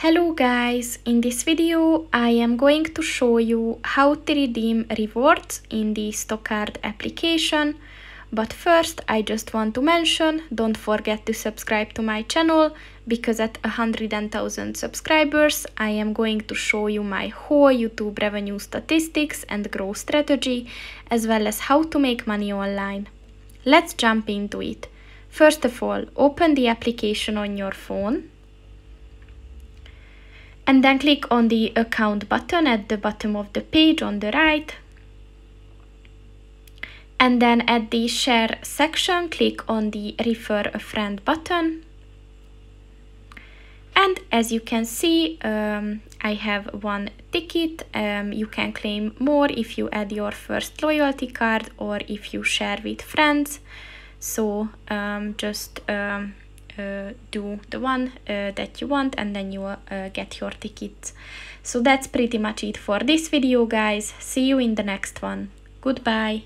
Hello guys, in this video I am going to show you how to redeem rewards in the Stocard application. But first I just want to mention, don't forget to subscribe to my channel, because at 100,000 subscribers I am going to show you my whole YouTube revenue statistics and growth strategy, as well as how to make money online. Let's jump into it. First of all, open the application on your phone. And then click on the account button at the bottom of the page on the right. And then at the share section, click on the refer a friend button. And as you can see, I have one ticket. You can claim more if you add your first loyalty card or if you share with friends. So just do the one that you want, and then you will get your tickets. So that's pretty much it for this video, guys. See you in the next one. Goodbye.